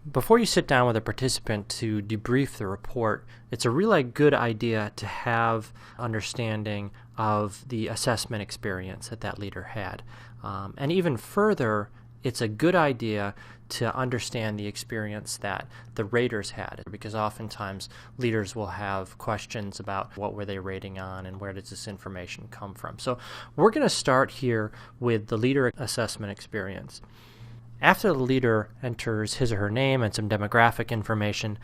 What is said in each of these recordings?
Before you sit down with a participant to debrief the report, it's a really good idea to have understanding of the assessment experience that leader had. And even further, it's a good idea to understand the experience that the raters had, because oftentimes leaders will have questions about what were they rating on and where does this information come from. So we're going to start here with the leader assessment experience. After the leader enters his or her name and some demographic information,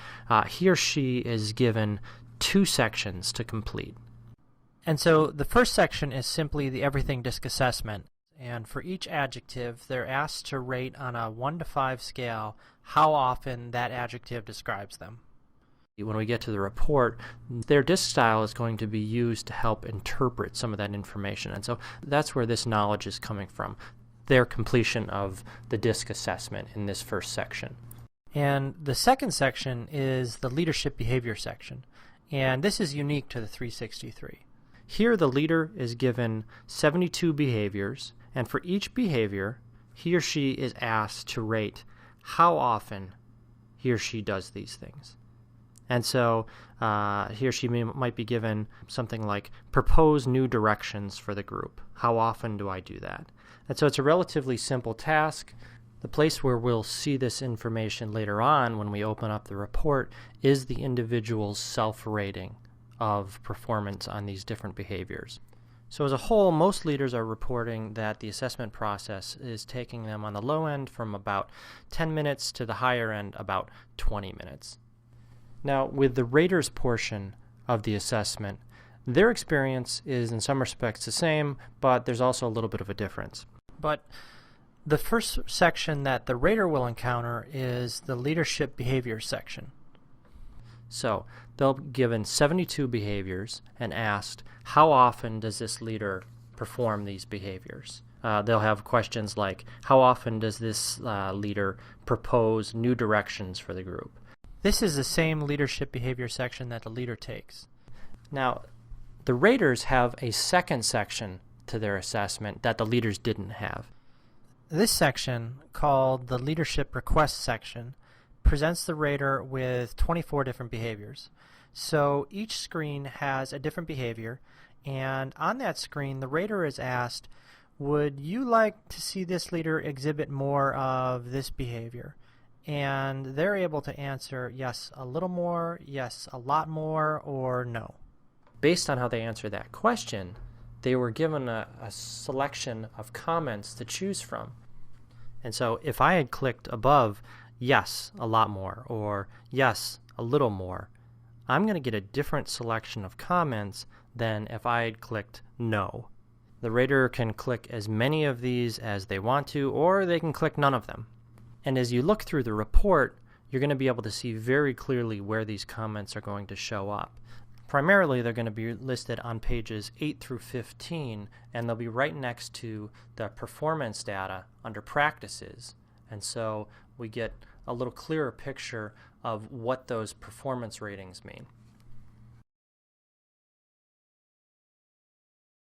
he or she is given 2 sections to complete. And so the first section is simply the everything DiSC assessment. And for each adjective, they're asked to rate on a 1 to 5 scale how often that adjective describes them. When we get to the report, their DiSC style is going to be used to help interpret some of that information. And so that's where this knowledge is coming from, their completion of the DiSC assessment in this first section. And the second section is the leadership behavior section. And this is unique to the 363. Here the leader is given 72 behaviors, and for each behavior, he or she is asked to rate how often he or she does these things. And so he or she might be given something like propose new directions for the group. How often do I do that? And so it's a relatively simple task. The place where we'll see this information later on when we open up the report is the individual's self-rating of performance on these different behaviors. So as a whole, most leaders are reporting that the assessment process is taking them on the low end from about 10 minutes to the higher end about 20 minutes. Now, with the raters portion of the assessment, their experience is in some respects the same, but there's also a little bit of a difference. But the first section that the rater will encounter is the leadership behavior section. So they'll be given 72 behaviors and asked, how often does this leader perform these behaviors? They'll have questions like, how often does this leader propose new directions for the group? This is the same leadership behavior section that the leader takes. Now, the raters have a second section to their assessment that the leaders didn't have. This section, called the leadership request section, presents the rater with 24 different behaviors. So each screen has a different behavior, and on that screen the rater is asked, would you like to see this leader exhibit more of this behavior? And they're able to answer yes, a little more, yes, a lot more, or no. Based on how they answer that question, they were given a selection of comments to choose from. And so if I had clicked above yes, a lot more, or yes, a little more, I'm going to get a different selection of comments than if I had clicked no. The rater can click as many of these as they want to, or they can click none of them. And as you look through the report, you're going to be able to see very clearly where these comments are going to show up. Primarily, they're going to be listed on pages 8 through 15, and they'll be right next to the performance data under practices. And so we get a little clearer picture of what those performance ratings mean.